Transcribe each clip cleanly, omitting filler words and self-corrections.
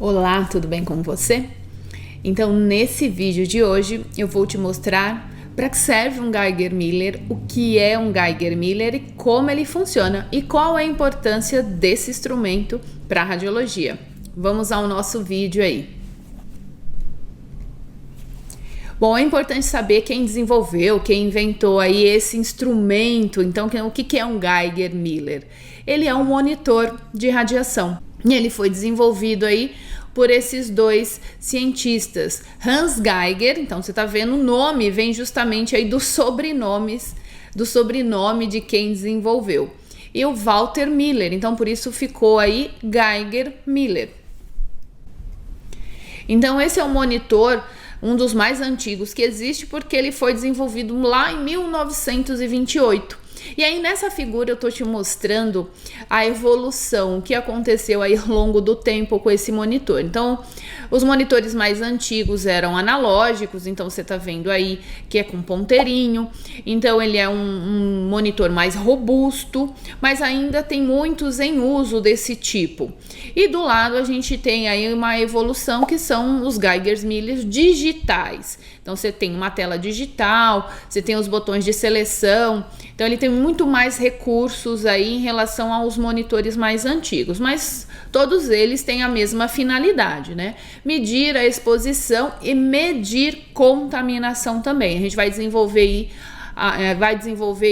Olá, tudo bem com você? Então, nesse vídeo de hoje, eu vou te mostrar para que serve um Geiger Miller, o que é um Geiger Miller e como ele funciona e qual é a importância desse instrumento para a radiologia. Vamos ao nosso vídeo aí. Bom, é importante saber quem desenvolveu, quem inventou aí esse instrumento. Então, o que é um Geiger Miller? Ele é um monitor de radiação e ele foi desenvolvido aí por esses dois cientistas, Hans Geiger. Então você tá vendo, o nome vem justamente aí do sobrenome de quem desenvolveu, e o Walter Miller, então por isso ficou aí Geiger Miller. Então esse é um monitor, um dos mais antigos que existe, porque ele foi desenvolvido lá em 1928. E aí nessa figura eu tô te mostrando a evolução, o que aconteceu aí ao longo do tempo com esse monitor. Então, os monitores mais antigos eram analógicos, então você tá vendo aí que é com ponteirinho. Então ele é um monitor mais robusto, mas ainda tem muitos em uso desse tipo. E do lado a gente tem aí uma evolução que são os Geiger Miller digitais. Então você tem uma tela digital, você tem os botões de seleção, então ele tem muito mais recursos aí em relação aos monitores mais antigos, mas todos eles têm a mesma finalidade, né? Medir a exposição e medir contaminação também. A gente vai desenvolver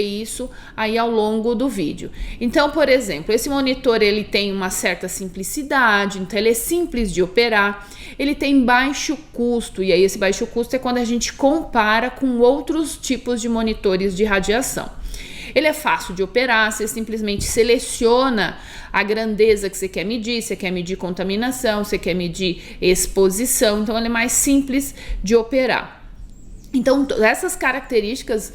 isso aí ao longo do vídeo. Então, por exemplo, esse monitor ele tem uma certa simplicidade, então ele é simples de operar, ele tem baixo custo, e aí esse baixo custo é quando a gente compara com outros tipos de monitores de radiação. Ele é fácil de operar, você simplesmente seleciona a grandeza que você quer medir contaminação, você quer medir exposição, então ele é mais simples de operar. Então, essas características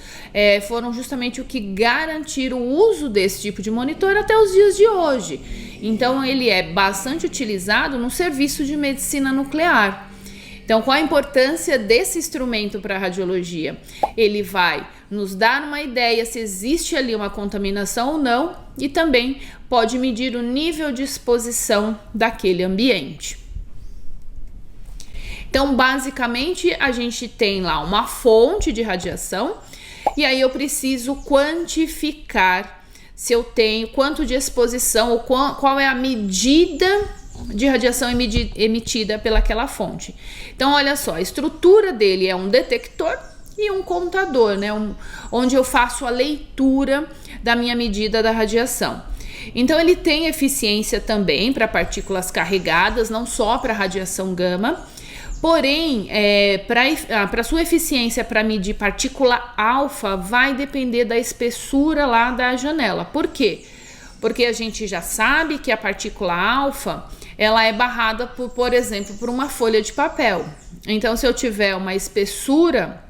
foram justamente o que garantiram o uso desse tipo de monitor até os dias de hoje. Então, ele é bastante utilizado no serviço de medicina nuclear. Então, qual a importância desse instrumento para a radiologia? Ele vai nos dar uma ideia se existe ali uma contaminação ou não, e também pode medir o nível de exposição daquele ambiente. Então, basicamente, a gente tem lá uma fonte de radiação e aí eu preciso quantificar se eu tenho quanto de exposição ou qual é a medida de radiação emitida pelaquela fonte. Então, olha só, a estrutura dele é um detector e um contador, né? Onde eu faço a leitura da minha medida da radiação. Então, ele tem eficiência também para carregadas, não só para radiação gama. Porém, para sua eficiência para medir partícula alfa, vai depender da espessura lá da janela. Por quê? Porque a gente já sabe que a partícula alfa, ela é barrada, por exemplo, por uma folha de papel. Então, se eu tiver uma espessura,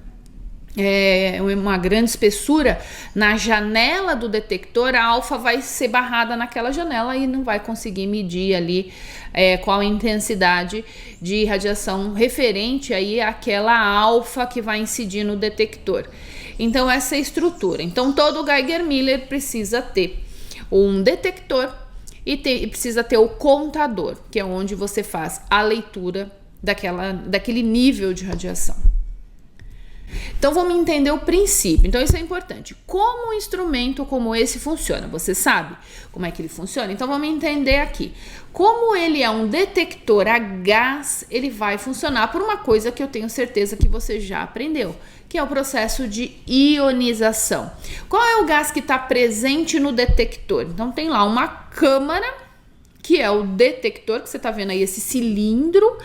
uma grande espessura na janela do detector, a alfa vai ser barrada naquela janela e não vai conseguir medir ali qual a intensidade de radiação referente aí àquela alfa que vai incidir no detector. Então, essa é a estrutura. Então, todo Geiger Miller precisa ter um detector e precisa ter o contador, que é onde você faz a leitura daquele nível de radiação. Então vamos entender o princípio. Então isso é importante. Como um instrumento como esse funciona? Você sabe como é que ele funciona? Então vamos entender aqui. Como ele é um detector a gás, ele vai funcionar por uma coisa que eu tenho certeza que você já aprendeu, que é o processo de ionização. Qual é o gás que está presente no detector? Então tem lá uma câmara, que é o detector, que você está vendo aí esse cilindro,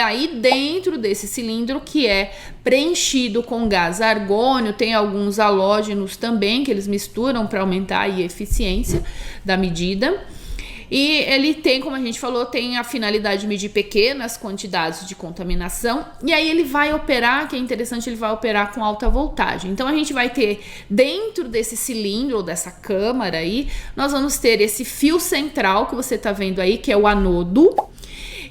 aí dentro desse cilindro que é preenchido com gás argônio, tem alguns halógenos também que eles misturam para aumentar aí a eficiência da medida. E ele tem, como a gente falou, tem a finalidade de medir pequenas quantidades de contaminação. E aí ele vai operar, que é interessante, ele vai operar com alta voltagem. Então a gente vai ter dentro desse cilindro, dessa câmara aí, nós vamos ter esse fio central que você tá vendo aí, que é o anodo.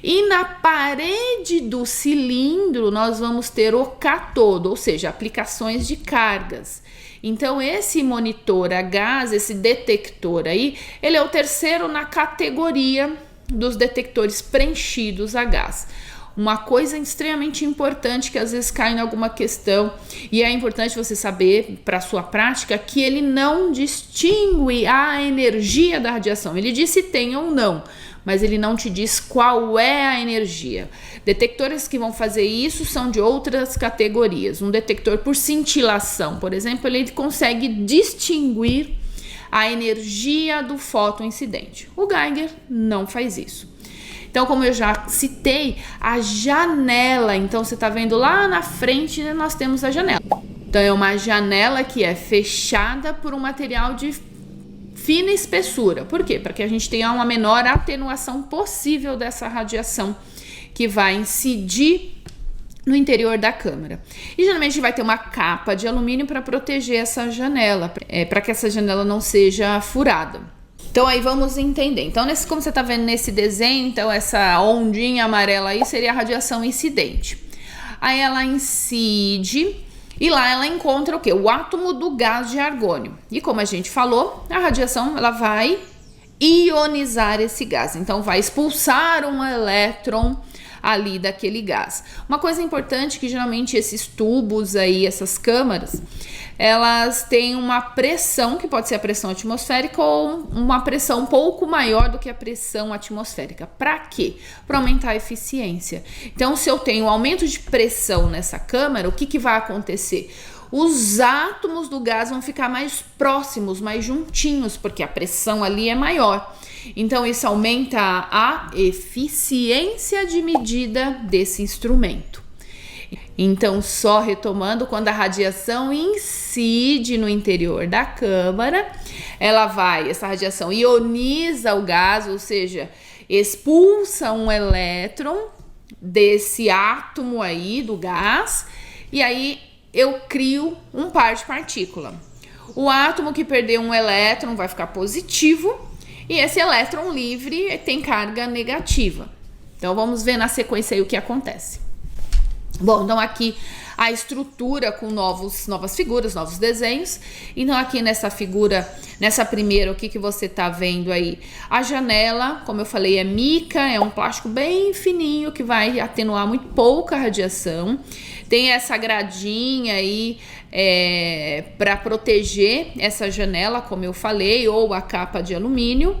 E na parede do cilindro nós vamos ter o cátodo, ou seja, aplicações de cargas. Então esse monitor a gás, esse detector aí, ele é o terceiro na categoria dos detectores preenchidos a gás. Uma coisa extremamente importante que às vezes cai em alguma questão, e é importante você saber para a sua prática, que ele não distingue a energia da radiação. Ele diz se tem ou não, mas ele não te diz qual é a energia. Detectores que vão fazer isso são de outras categorias. Um detector por cintilação, por exemplo, ele consegue distinguir a energia do fóton incidente. O Geiger não faz isso. Então, como eu já citei, a janela, então você está vendo lá na frente, né, nós temos a janela. Então, é uma janela que é fechada por um material de fina espessura. Por quê? Para que a gente tenha uma menor atenuação possível dessa radiação que vai incidir no interior da câmara. E geralmente a gente vai ter uma capa de alumínio para proteger essa janela, para que essa janela não seja furada. Então aí vamos entender. Então, como você está vendo nesse desenho, então essa ondinha amarela aí seria a radiação incidente. Aí ela incide e lá ela encontra o quê? O átomo do gás de argônio. E como a gente falou, a radiação ela vai ionizar esse gás. Então vai expulsar um elétron ali daquele gás. Uma coisa importante que geralmente esses tubos aí, essas câmaras, elas têm uma pressão, que pode ser a pressão atmosférica ou uma pressão um pouco maior do que a pressão atmosférica. Para quê? Para aumentar a eficiência. Então, se eu tenho um aumento de pressão nessa câmara, o que vai acontecer? Os átomos do gás vão ficar mais próximos, mais juntinhos, porque a pressão ali é maior. Então, isso aumenta a eficiência de medida desse instrumento. Então, só retomando, quando a radiação incide no interior da câmara, essa radiação ioniza o gás, ou seja, expulsa um elétron desse átomo aí do gás, e aí eu crio um par de partícula. O átomo que perdeu um elétron vai ficar positivo, e esse elétron livre tem carga negativa. Então, vamos ver na sequência aí o que acontece. Bom, então aqui a estrutura com novas figuras, novos desenhos. Então aqui nessa figura, nessa primeira, o que você tá vendo aí? A janela, como eu falei, é mica, é um plástico bem fininho que vai atenuar muito pouca radiação. Tem essa gradinha aí para proteger essa janela, como eu falei, ou a capa de alumínio.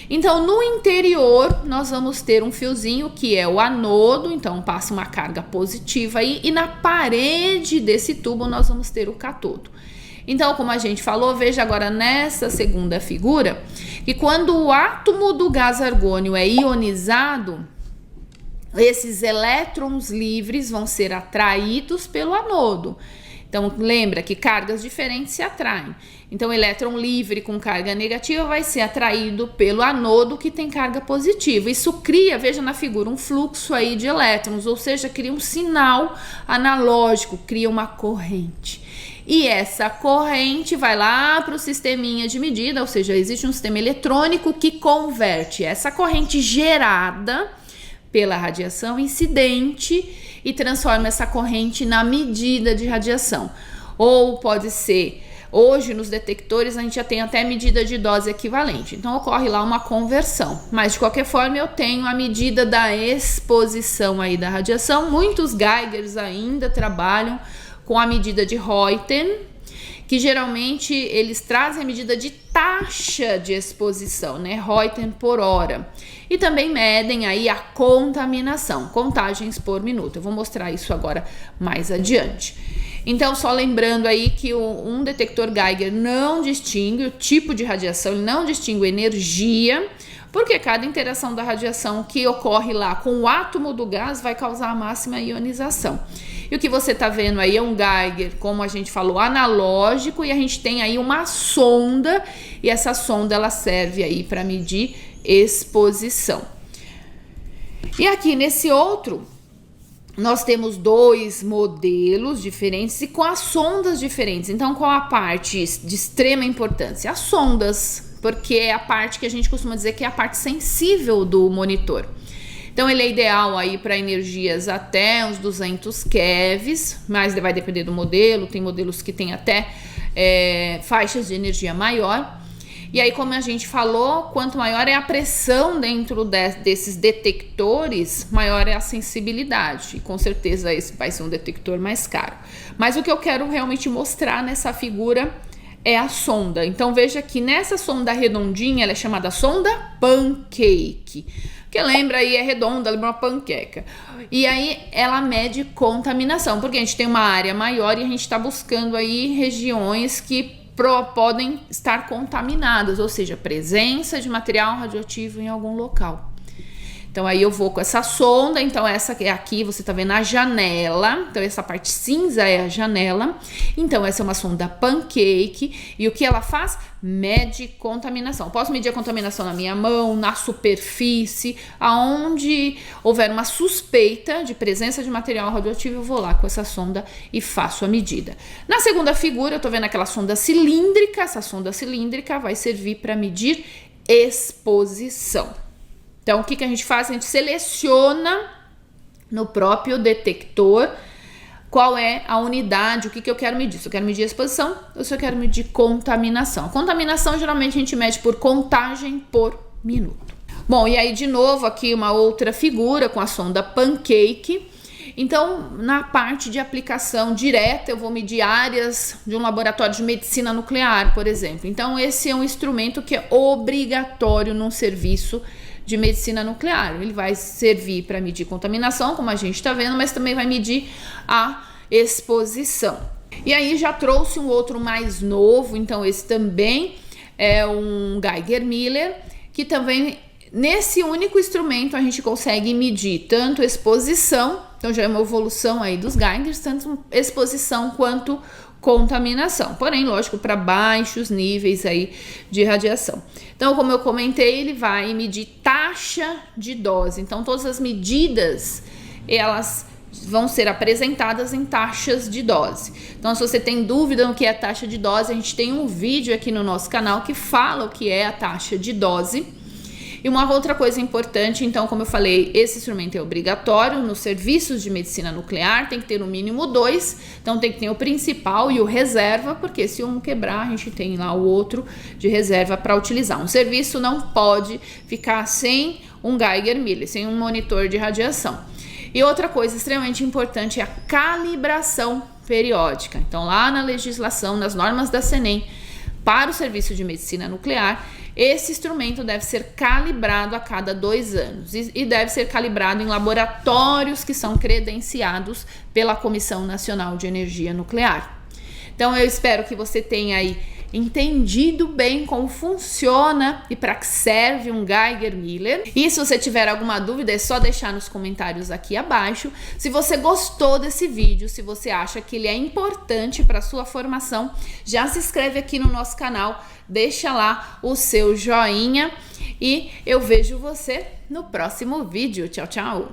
Então, no interior, nós vamos ter um fiozinho que é o anodo, então passa uma carga positiva aí, e na parede desse tubo nós vamos ter o cátodo. Então, como a gente falou, veja agora nessa segunda figura, que quando o átomo do gás argônio é ionizado, esses elétrons livres vão ser atraídos pelo anodo. Então, lembra que cargas diferentes se atraem. Então, o elétron livre com carga negativa vai ser atraído pelo anodo que tem carga positiva. Isso cria, veja na figura, um fluxo aí de elétrons, ou seja, cria um sinal analógico, cria uma corrente. E essa corrente vai lá para o sisteminha de medida, ou seja, existe um sistema eletrônico que converte essa corrente gerada pela radiação incidente e transforma essa corrente na medida de radiação. Ou pode ser, hoje nos detectores a gente já tem até medida de dose equivalente, então ocorre lá uma conversão, mas de qualquer forma eu tenho a medida da exposição aí da radiação. Muitos Geigers ainda trabalham com a medida de Röntgen, que geralmente eles trazem a medida de taxa de exposição, né? Röntgen por hora. E também medem aí a contaminação, contagens por minuto. Eu vou mostrar isso agora mais adiante. Então, só lembrando aí que um detector Geiger não distingue o tipo de radiação, ele não distingue energia, porque cada interação da radiação que ocorre lá com o átomo do gás vai causar a máxima ionização. E o que você está vendo aí é um Geiger, como a gente falou, analógico, e a gente tem aí uma sonda, e essa sonda ela serve aí para medir exposição. E aqui nesse outro, nós temos dois modelos diferentes e com as sondas diferentes. Então, qual a parte de extrema importância? As sondas, porque é a parte que a gente costuma dizer que é a parte sensível do monitor. Então, ele é ideal aí para energias até uns 200 kevs, mas vai depender do modelo. Tem modelos que tem até faixas de energia maior. E aí, como a gente falou, quanto maior é a pressão dentro desses detectores, maior é a sensibilidade. E com certeza esse vai ser um detector mais caro. Mas o que eu quero realmente mostrar nessa figura é a sonda. Então veja que nessa sonda redondinha, ela é chamada sonda pancake. Que lembra aí, é redonda, lembra uma panqueca. E aí ela mede contaminação, porque a gente tem uma área maior e a gente está buscando aí regiões que podem estar contaminadas, ou seja, presença de material radioativo em algum local. Então aí eu vou com essa sonda, então essa aqui você tá vendo a janela, então essa parte cinza é a janela, então essa é uma sonda pancake, e o que ela faz? Mede contaminação. Posso medir a contaminação na minha mão, na superfície, aonde houver uma suspeita de presença de material radioativo, eu vou lá com essa sonda e faço a medida. Na segunda figura, eu tô vendo aquela sonda cilíndrica, essa sonda cilíndrica vai servir para medir exposição. Então, o que a gente faz? A gente seleciona no próprio detector qual é a unidade, o que eu quero medir. Se eu quero medir a exposição ou se eu quero medir contaminação. Contaminação, geralmente, a gente mede por contagem por minuto. Bom, e aí, de novo, aqui uma outra figura com a sonda pancake. Então, na parte de aplicação direta, eu vou medir áreas de um laboratório de medicina nuclear, por exemplo. Então, esse é um instrumento que é obrigatório num serviço de medicina nuclear. Ele vai servir para medir contaminação, como a gente está vendo, mas também vai medir a exposição. E aí já trouxe um outro mais novo, então esse também é um Geiger-Miller, que também nesse único instrumento a gente consegue medir tanto exposição, então já é uma evolução aí dos Geigers, tanto exposição quanto contaminação, porém, lógico, para baixos níveis aí de radiação. Então, como eu comentei, ele vai medir taxa de dose. Então, todas as medidas, elas vão ser apresentadas em taxas de dose. Então, se você tem dúvida no que é a taxa de dose, a gente tem um vídeo aqui no nosso canal que fala o que é a taxa de dose. E uma outra coisa importante, então, como eu falei, esse instrumento é obrigatório nos serviços de medicina nuclear, tem que ter no mínimo 2, então tem que ter o principal e o reserva, porque se um quebrar, a gente tem lá o outro de reserva para utilizar. Um serviço não pode ficar sem um Geiger-Miller, sem um monitor de radiação. E outra coisa extremamente importante é a calibração periódica. Então, lá na legislação, nas normas da CENEM, para o serviço de medicina nuclear, esse instrumento deve ser calibrado a cada 2 anos e deve ser calibrado em laboratórios que são credenciados pela Comissão Nacional de Energia Nuclear. Então, eu espero que você tenha aí entendido bem como funciona e para que serve um Geiger-Miller. E se você tiver alguma dúvida, é só deixar nos comentários aqui abaixo. Se você gostou desse vídeo, se você acha que ele é importante para a sua formação, já se inscreve aqui no nosso canal, deixa lá o seu joinha e eu vejo você no próximo vídeo. Tchau, tchau!